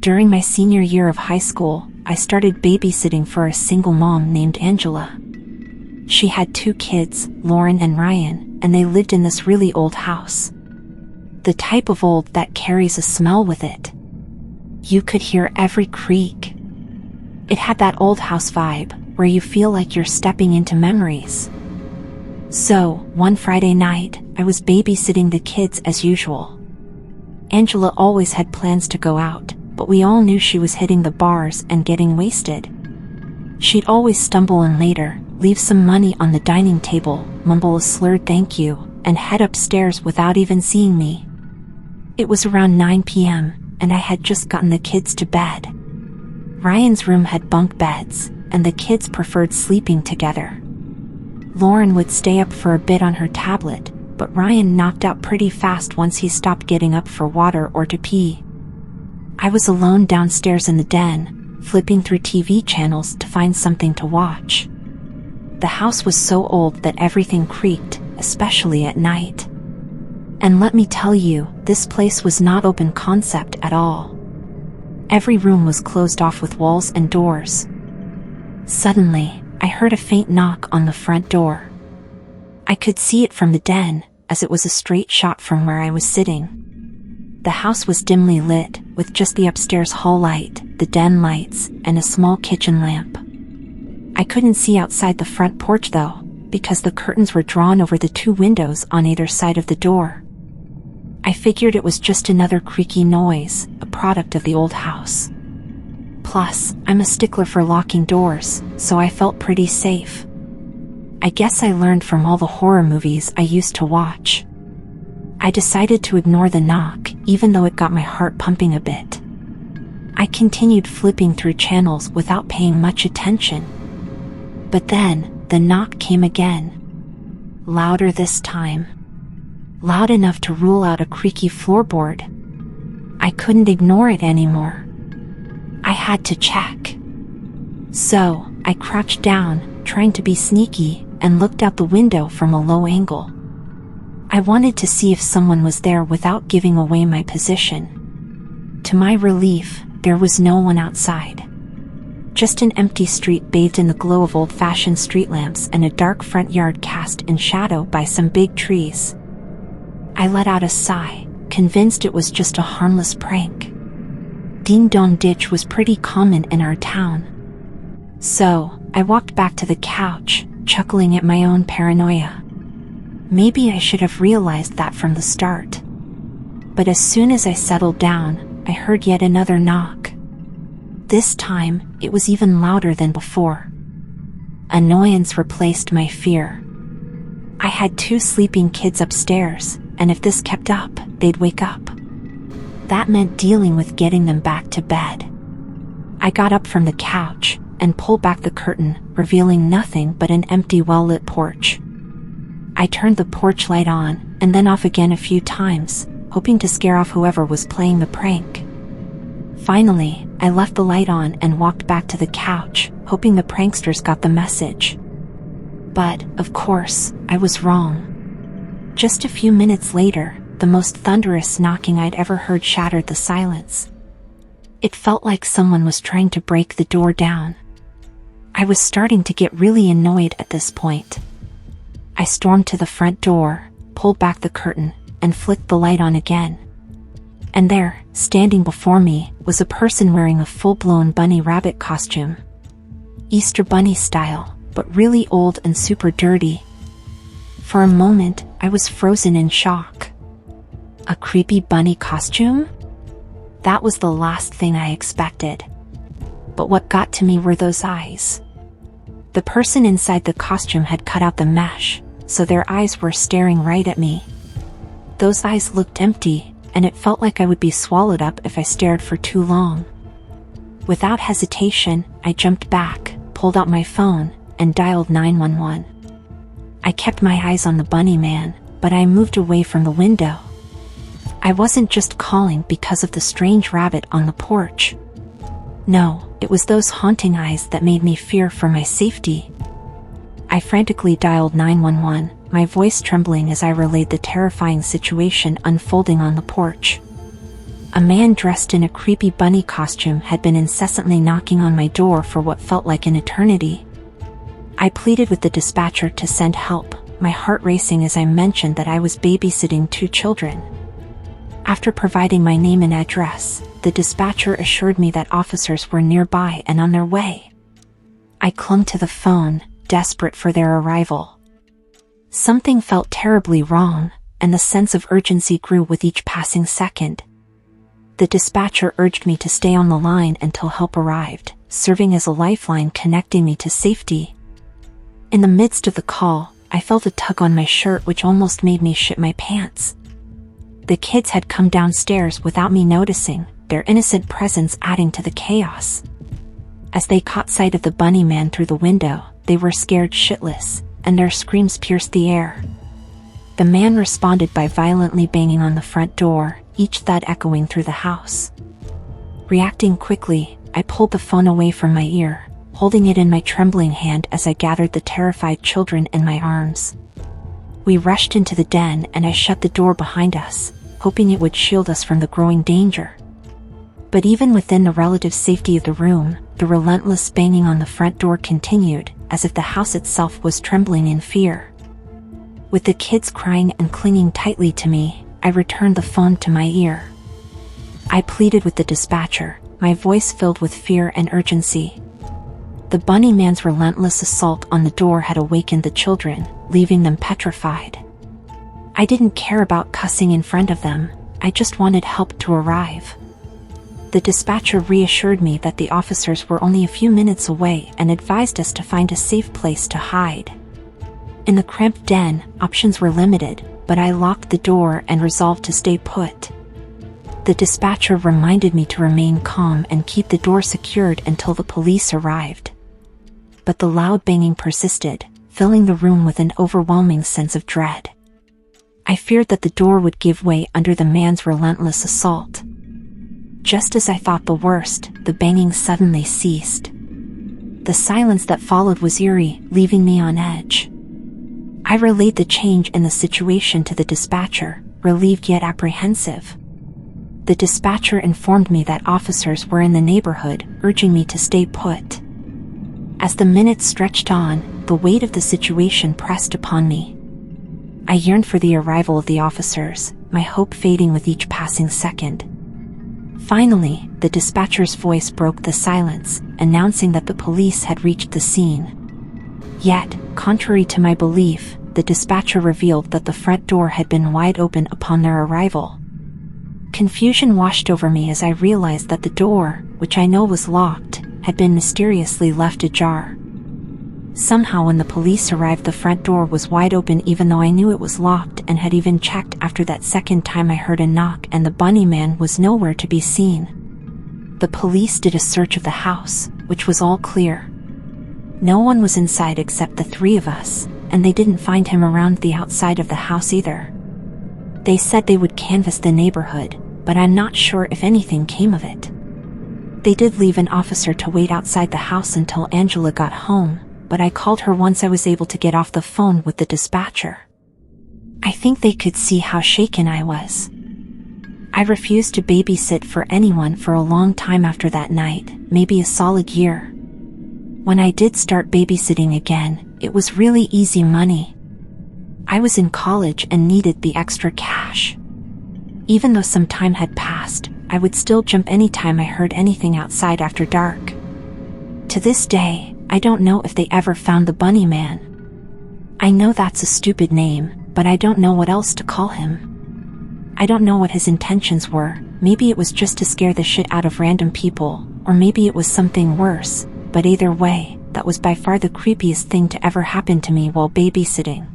During my senior year of high school, I started babysitting for a single mom named Angela. She had 2 kids, Lauren and Ryan, and they lived in this really old house. The type of old that carries a smell with it. You could hear every creak. It had that old house vibe, where you feel like you're stepping into memories. So, one Friday night, I was babysitting the kids as usual. Angela always had plans to go out, but we all knew she was hitting the bars and getting wasted. She'd always stumble in later, leave some money on the dining table, mumble a slurred thank you, and head upstairs without even seeing me. It was around 9 p.m., and I had just gotten the kids to bed. Ryan's room had bunk beds, and the kids preferred sleeping together. Lauren would stay up for a bit on her tablet, but Ryan knocked out pretty fast once he stopped getting up for water or to pee. I was alone downstairs in the den, flipping through TV channels to find something to watch. The house was so old that everything creaked, especially at night. And let me tell you, this place was not open concept at all. Every room was closed off with walls and doors. Suddenly, I heard a faint knock on the front door. I could see it from the den, as it was a straight shot from where I was sitting. The house was dimly lit, with just the upstairs hall light, the den lights, and a small kitchen lamp. I couldn't see outside the front porch though, because the curtains were drawn over the 2 windows on either side of the door. I figured it was just another creaky noise, a product of the old house. Plus, I'm a stickler for locking doors, so I felt pretty safe. I guess I learned from all the horror movies I used to watch. I decided to ignore the knock, even though it got my heart pumping a bit. I continued flipping through channels without paying much attention. But then, the knock came again. Louder this time. Loud enough to rule out a creaky floorboard. I couldn't ignore it anymore. I had to check. So, I crouched down, trying to be sneaky, and looked out the window from a low angle. I wanted to see if someone was there without giving away my position. To my relief, there was no one outside. Just an empty street bathed in the glow of old-fashioned street lamps and a dark front yard cast in shadow by some big trees. I let out a sigh, convinced it was just a harmless prank. Ding-dong ditch was pretty common in our town. So, I walked back to the couch, chuckling at my own paranoia. Maybe I should have realized that from the start. But as soon as I settled down, I heard yet another knock. This time, it was even louder than before. Annoyance replaced my fear. I had 2 sleeping kids upstairs, and if this kept up, they'd wake up. That meant dealing with getting them back to bed. I got up from the couch and pulled back the curtain, revealing nothing but an empty well-lit porch. I turned the porch light on and then off again a few times, hoping to scare off whoever was playing the prank. Finally, I left the light on and walked back to the couch, hoping the pranksters got the message. But, of course, I was wrong. Just a few minutes later, the most thunderous knocking I'd ever heard shattered the silence. It felt like someone was trying to break the door down. I was starting to get really annoyed at this point. I stormed to the front door, pulled back the curtain, and flicked the light on again. And there, standing before me, was a person wearing a full-blown bunny rabbit costume. Easter bunny style, but really old and super dirty. For a moment, I was frozen in shock. A creepy bunny costume? That was the last thing I expected. But what got to me were those eyes. The person inside the costume had cut out the mesh, so their eyes were staring right at me. Those eyes looked empty, and it felt like I would be swallowed up if I stared for too long. Without hesitation, I jumped back, pulled out my phone, and dialed 911. I kept my eyes on the bunny man, but I moved away from the window. I wasn't just calling because of the strange rabbit on the porch. No, it was those haunting eyes that made me fear for my safety. I frantically dialed 911, my voice trembling as I relayed the terrifying situation unfolding on the porch. A man dressed in a creepy bunny costume had been incessantly knocking on my door for what felt like an eternity. I pleaded with the dispatcher to send help, my heart racing as I mentioned that I was babysitting 2 children. After providing my name and address, the dispatcher assured me that officers were nearby and on their way. I clung to the phone, desperate for their arrival. Something felt terribly wrong, and the sense of urgency grew with each passing second. The dispatcher urged me to stay on the line until help arrived, serving as a lifeline connecting me to safety. In the midst of the call, I felt a tug on my shirt which almost made me shit my pants. The kids had come downstairs without me noticing, their innocent presence adding to the chaos. As they caught sight of the bunny man through the window, they were scared shitless, and their screams pierced the air. The man responded by violently banging on the front door, each thud echoing through the house. Reacting quickly, I pulled the phone away from my ear, holding it in my trembling hand as I gathered the terrified children in my arms. We rushed into the den and I shut the door behind us, hoping it would shield us from the growing danger. But even within the relative safety of the room, the relentless banging on the front door continued, as if the house itself was trembling in fear. With the kids crying and clinging tightly to me, I returned the phone to my ear. I pleaded with the dispatcher, my voice filled with fear and urgency. The bunny man's relentless assault on the door had awakened the children, leaving them petrified. I didn't care about cussing in front of them, I just wanted help to arrive. The dispatcher reassured me that the officers were only a few minutes away and advised us to find a safe place to hide. In the cramped den, options were limited, but I locked the door and resolved to stay put. The dispatcher reminded me to remain calm and keep the door secured until the police arrived. But the loud banging persisted, filling the room with an overwhelming sense of dread. I feared that the door would give way under the man's relentless assault. Just as I thought the worst, the banging suddenly ceased. The silence that followed was eerie, leaving me on edge. I relayed the change in the situation to the dispatcher, relieved yet apprehensive. The dispatcher informed me that officers were in the neighborhood, urging me to stay put. As the minutes stretched on, the weight of the situation pressed upon me. I yearned for the arrival of the officers, my hope fading with each passing second. Finally, the dispatcher's voice broke the silence, announcing that the police had reached the scene. Yet, contrary to my belief, the dispatcher revealed that the front door had been wide open upon their arrival. Confusion washed over me as I realized that the door, which I know was locked, had been mysteriously left ajar. Somehow when the police arrived, the front door was wide open even though I knew it was locked and had even checked after that second time I heard a knock, and the bunny man was nowhere to be seen. The police did a search of the house, which was all clear. No one was inside except the 3 of us, and they didn't find him around the outside of the house either. They said they would canvass the neighborhood, but I'm not sure if anything came of it. They did leave an officer to wait outside the house until Angela got home, but I called her once I was able to get off the phone with the dispatcher. I think they could see how shaken I was. I refused to babysit for anyone for a long time after that night, maybe a solid year. When I did start babysitting again, it was really easy money. I was in college and needed the extra cash. Even though some time had passed, I would still jump anytime I heard anything outside after dark. To this day, I don't know if they ever found the bunny man. I know that's a stupid name, but I don't know what else to call him. I don't know what his intentions were. Maybe it was just to scare the shit out of random people, or maybe it was something worse, but either way, that was by far the creepiest thing to ever happen to me while babysitting.